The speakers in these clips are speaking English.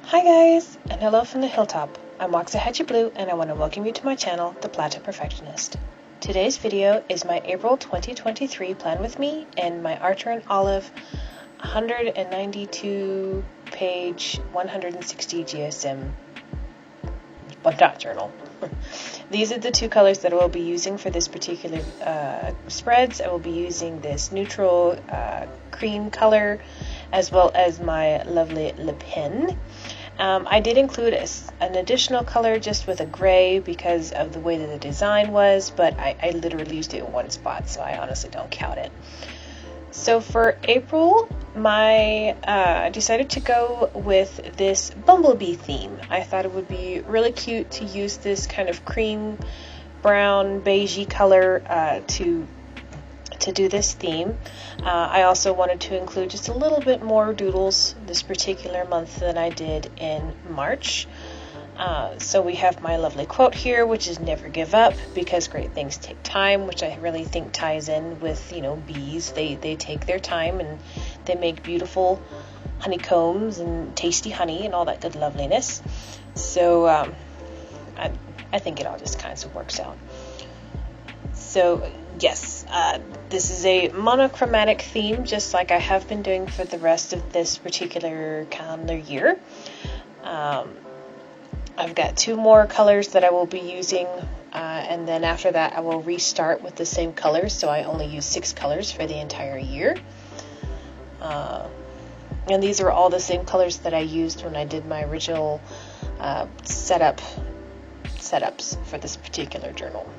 Hi guys, and hello from the hilltop. I'm Waxahachie Blu and I want to welcome you to my channel, The Plateau Perfectionist. Today's video is my April 2023 plan with me in my Archer and Olive 192 page 160 GSM dot journal. These are the two colors that I will be using for this particular spreads. I will be using this neutral cream color as well as my lovely LePen. I did include an additional color just with a gray because of the way that the design was, but I literally used it in one spot, so I honestly don't count it. So for April, I decided to go with this bumblebee theme. I thought it would be really cute to use this kind of cream, brown, beigey color to do this theme. I also wanted to include just a little bit more doodles this particular month than I did in March. So we have my lovely quote here, which is never give up because great things take time, which I really think ties in with, bees. They take their time and they make beautiful honeycombs and tasty honey and all that good loveliness. So I think it all just kind of works out. So yes, this is a monochromatic theme, just like I have been doing for the rest of this particular calendar year. I've got two more colors that I will be using, and then after that I will restart with the same colors, so I only use 6 colors for the entire year. And these are all the same colors that I used when I did my original setups for this particular journal.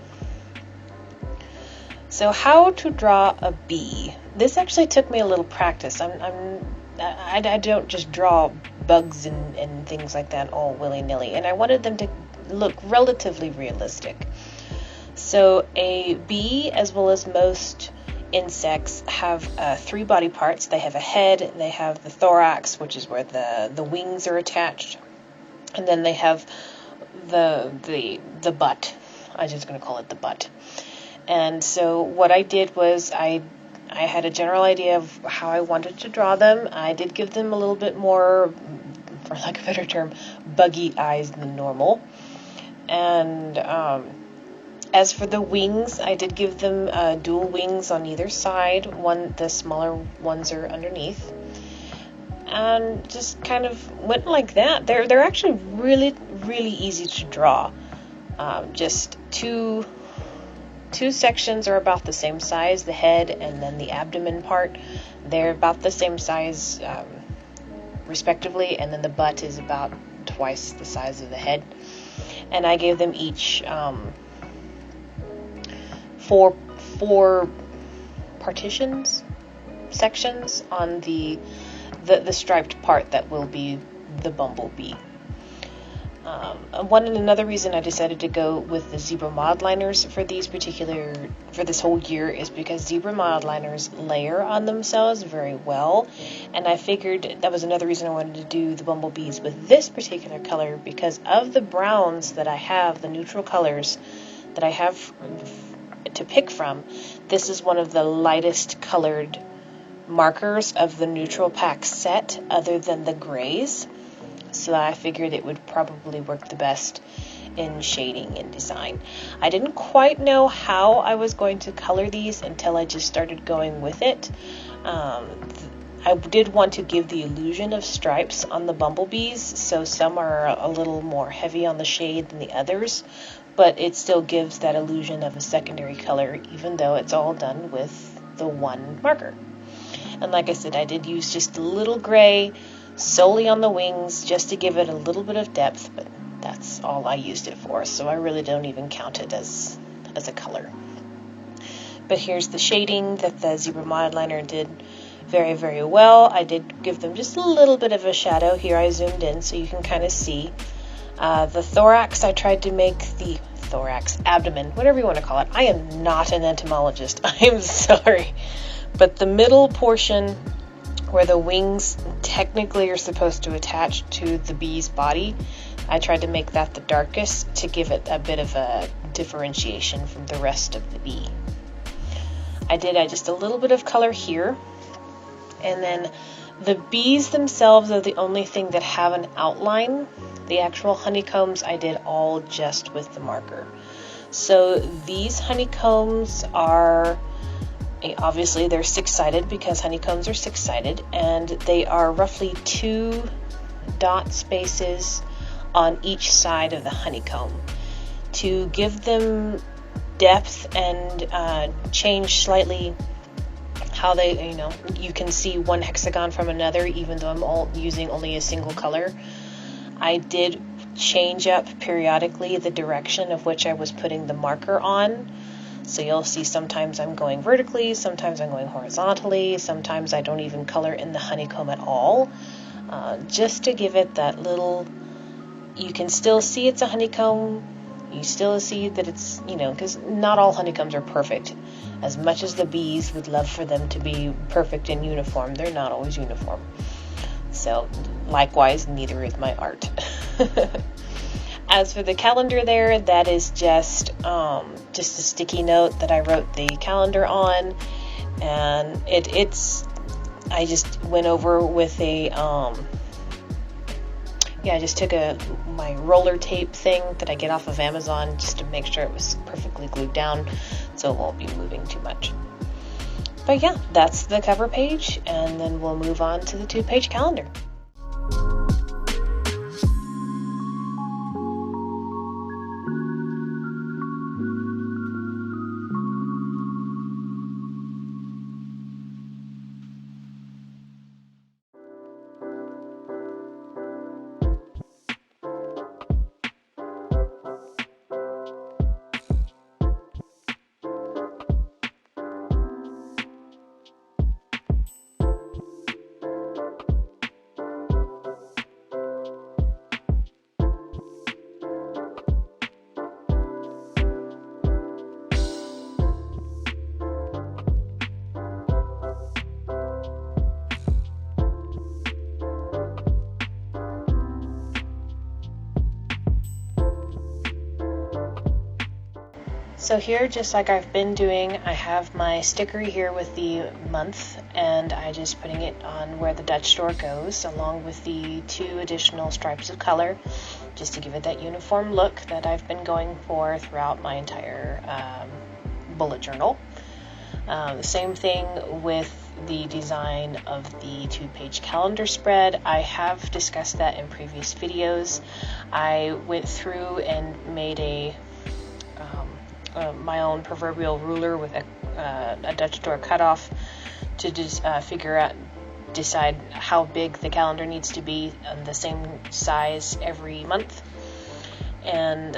So how to draw a bee. This actually took me a little practice. I don't just draw bugs and things like that all willy-nilly, and I wanted them to look relatively realistic. So a bee, as well as most insects, have 3 body parts. They have a head, they have the thorax, which is where the wings are attached, and then they have the butt. I'm just going to call it the butt. And so what I did was I had a general idea of how I wanted to draw them. I did give them a little bit more, for lack of a better term, buggy eyes than normal. And as for the wings, I did give them dual wings on either side. The smaller ones are underneath. And just kind of went like that. They're actually really, really easy to draw. Just two sections are about the same size, the head and then the abdomen part. They're about the same size respectively, and then the butt is about twice the size of the head. And I gave them each four sections on the striped part that will be the bumblebee. Another reason I decided to go with the zebra Mildliners for this whole year is because zebra Mildliners layer on themselves very well, and I figured that was another reason I wanted to do the bumblebees with this particular color, because of the browns that I have, the neutral colors that I have to pick from. This is one of the lightest colored markers of the neutral pack set, other than the grays. So I figured it would probably work the best in shading and design. I didn't quite know how I was going to color these until I just started going with it. I did want to give the illusion of stripes on the bumblebees, so some are a little more heavy on the shade than the others, but it still gives that illusion of a secondary color, even though it's all done with the one marker. And like I said, I did use just a little gray solely on the wings just to give it a little bit of depth, but that's all I used it for, so I really don't even count it as a color. But here's the shading that the zebra Mildliner did very, very well. I did give them just a little bit of a shadow. Here I zoomed in so you can kind of see. The thorax, I tried to make the abdomen, whatever you want to call it. I am not an entomologist, I am sorry. But the middle portion, where the wings technically are supposed to attach to the bee's body, I tried to make that the darkest to give it a bit of a differentiation from the rest of the bee. I did just a little bit of color here, and then The bees themselves are the only thing that have an outline. The actual honeycombs I did all just with the marker. So these honeycombs are, obviously they're six-sided because honeycombs are six-sided, and they are roughly 2 dot spaces on each side of the honeycomb to give them depth and change slightly how they, you can see one hexagon from another even though I'm all using only a single color. I did change up periodically the direction of which I was putting the marker on. So you'll see sometimes I'm going vertically, sometimes I'm going horizontally, sometimes I don't even color in the honeycomb at all. Just to give it that little, you can still see it's a honeycomb, you still see that it's, because not all honeycombs are perfect. As much as the bees would love for them to be perfect and uniform, they're not always uniform. So likewise, neither is my art. As for the calendar there, that is just a sticky note that I wrote the calendar on, and I just went over with I just took my roller tape thing that I get off of Amazon just to make sure it was perfectly glued down so it won't be moving too much. But yeah, that's the cover page, and then we'll move on to the 2-page calendar. So here, just like I've been doing, I have my sticker here with the month, and I just putting it on where the Dutch door goes, along with the 2 additional stripes of color, just to give it that uniform look that I've been going for throughout my entire bullet journal. The same thing with the design of the 2-page calendar spread. I have discussed that in previous videos. I went through and made my own proverbial ruler with a Dutch door cutoff to just decide how big the calendar needs to be on the same size every month. And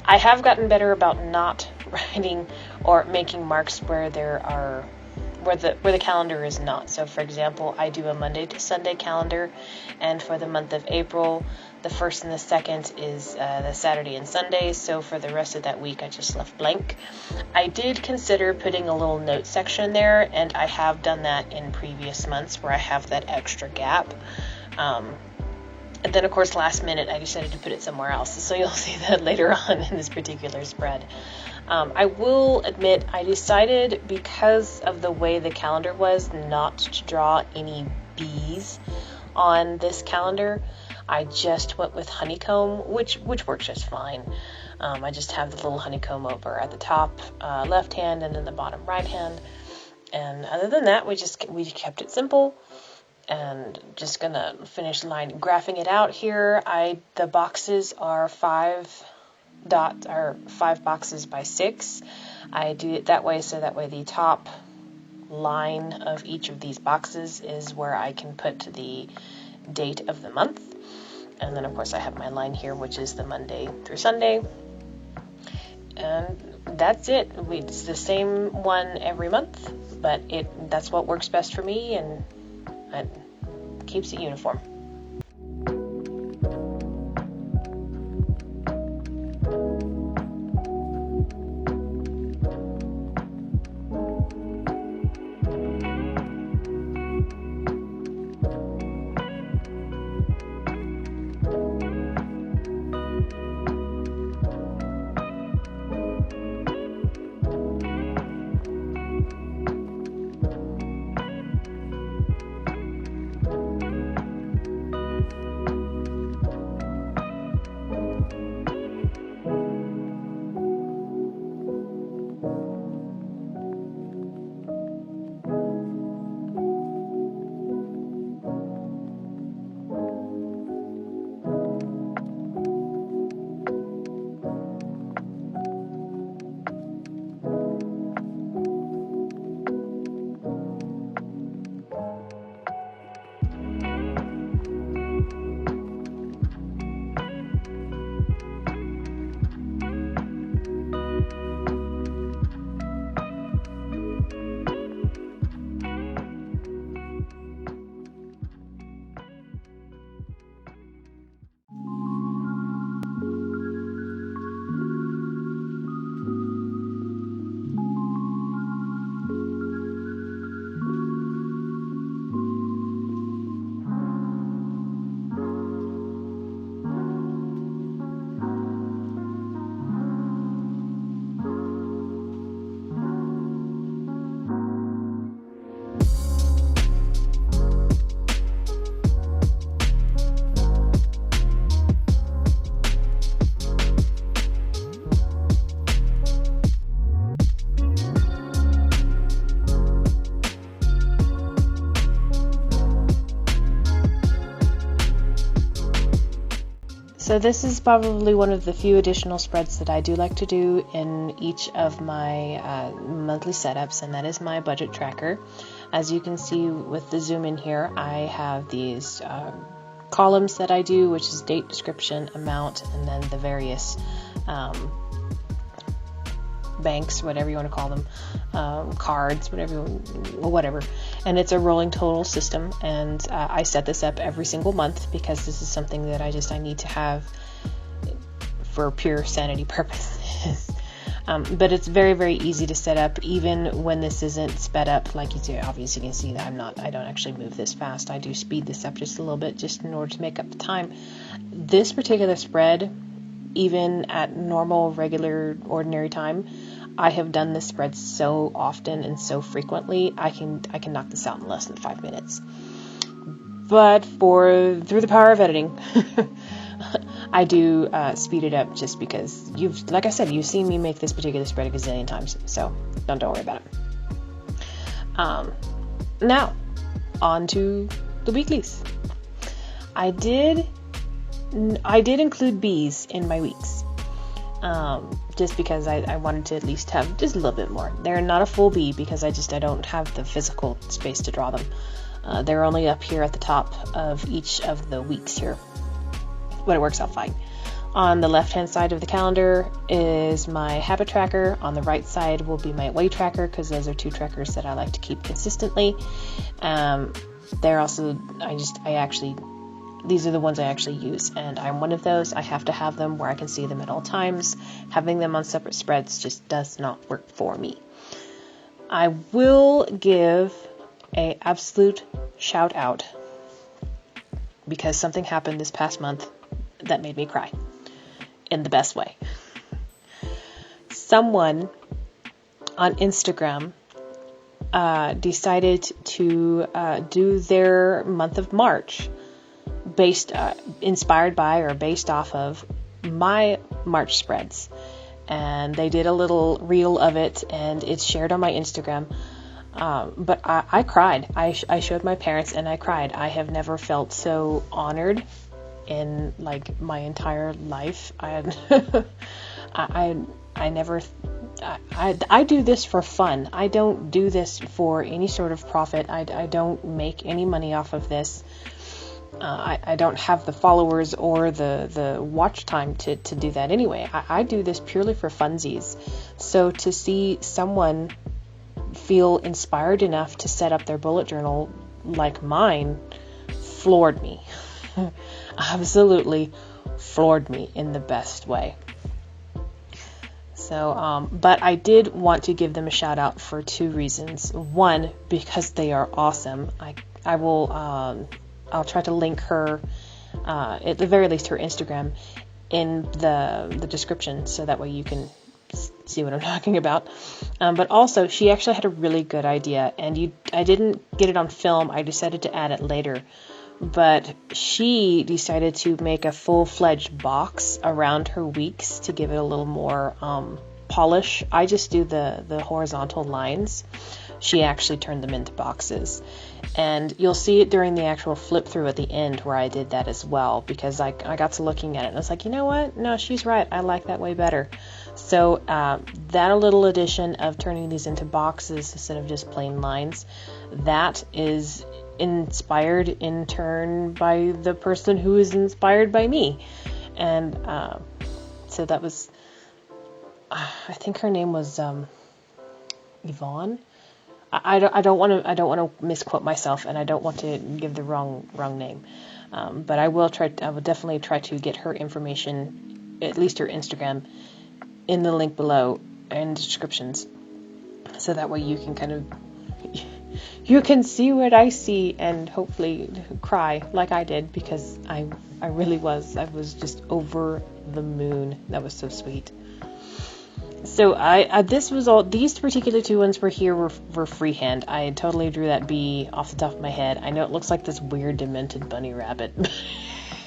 I have gotten better about not writing or making marks where the calendar is not. So for example, I do a Monday to Sunday calendar, and for the month of April, the 1st and the 2nd is the Saturday and Sunday, so for the rest of that week I just left blank. I did consider putting a little note section there, and I have done that in previous months where I have that extra gap. And then of course last minute I decided to put it somewhere else, so you'll see that later on in this particular spread. I will admit I decided, because of the way the calendar was, not to draw any bees on this calendar. I just went with honeycomb, which works just fine. I just have the little honeycomb over at the top left hand and then the bottom right hand. And other than that, we kept it simple. And just gonna finish graphing it out here. The boxes are 5 boxes by 6. I do it that way so that way the top line of each of these boxes is where I can put the date of the month. And then of course I have my line here, which is the Monday through Sunday. And that's it. It's the same one every month, but that's what works best for me, and it keeps it uniform. So this is probably one of the few additional spreads that I do like to do in each of my monthly setups, and that is my budget tracker. As you can see with the zoom in here, I have these columns that I do, which is date, description, amount, and then the various banks, whatever you want to call them, cards, whatever. And it's a rolling total system, and I set this up every single month because this is something that I need to have for pure sanity purposes. But it's very, very easy to set up, even when this isn't sped up. Like you see, obviously you can see that I don't actually move this fast. I do speed this up just a little bit, just in order to make up the time. This particular spread, even at normal, regular, ordinary time, I have done this spread so often and so frequently, I can knock this out in less than 5 minutes. But through the power of editing, I do speed it up just because like I said, you've seen me make this particular spread a gazillion times, so don't worry about it. Now, on to the weeklies. I did include bees in my weeks. Just because I wanted to at least have just a little bit more. They're not a full bee because I don't have the physical space to draw them. They're only up here at the top of each of the weeks here, but it works out fine. On the left hand side of the calendar is my habit tracker. On the right side will be my way tracker, because those are two trackers that I like to keep consistently. They're also, these are the ones I actually use, and I'm one of those. I have to have them where I can see them at all times. Having them on separate spreads just does not work for me. I will give an absolute shout out because something happened this past month that made me cry in the best way. Someone on Instagram decided to do their month of March inspired by or based off of my March spreads, and they did a little reel of it, and it's shared on my Instagram. But I cried. I showed my parents, and I cried. I have never felt so honored in like my entire life. I do this for fun. I don't do this for any sort of profit. I don't make any money off of this. I don't have the followers or the watch time to do that anyway. I do this purely for funsies. So to see someone feel inspired enough to set up their bullet journal like mine floored me. Absolutely floored me in the best way. So, but I did want to give them a shout out for two reasons. One, because they are awesome. I'll try to link her, at the very least her Instagram, in the description, so that way you can see what I'm talking about. But also, she actually had a really good idea, and I didn't get it on film. I decided to add it later. But she decided to make a full-fledged box around her weeks to give it a little more polish. I just do the horizontal lines. She actually turned them into boxes. And you'll see it during the actual flip through at the end where I did that as well, because I got to looking at it and I was like, you know what? No, she's right. I like that way better. So that little addition of turning these into boxes instead of just plain lines, that is inspired in turn by the person who is inspired by me. And so that was, I think her name was Yvonne. I don't want to misquote myself, and I don't want to give the wrong name. But I will definitely try to get her information, at least her Instagram, in the link below and descriptions, so that way you can see what I see and hopefully cry like I did, because I was just over the moon. That was so sweet. So these particular two ones were freehand. I totally drew that bee off the top of my head. I know it looks like this weird demented bunny rabbit.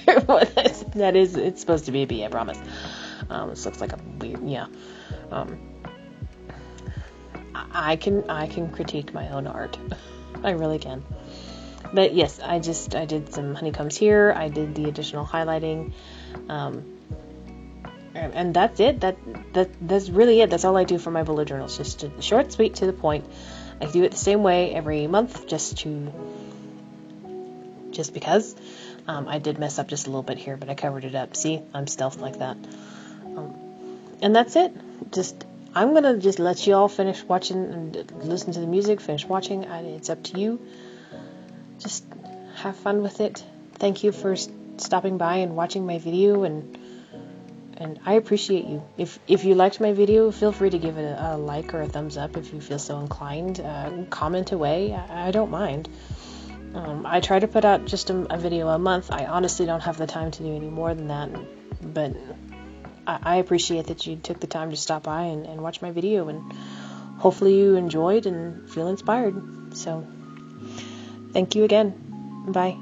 It's supposed to be a bee, I promise. This looks like a weird, yeah. I can critique my own art. I really can. But yes, I did some honeycombs here. I did the additional highlighting. And that's it. That's really it. That's all I do for my bullet journals. Just short, sweet, to the point. I do it the same way every month, just because. I did mess up just a little bit here, but I covered it up. See, I'm stealth like that. And that's it. I'm gonna just let you all finish watching and listen to the music. Finish watching. It's up to you. Just have fun with it. Thank you for stopping by and watching my video, and I appreciate you. If you liked my video, feel free to give it a like or a thumbs up if you feel so inclined. Comment away. I don't mind. I try to put out just a video a month. I honestly don't have the time to do any more than that, but I appreciate that you took the time to stop by and watch my video, and hopefully you enjoyed and feel inspired. So, thank you again. Bye.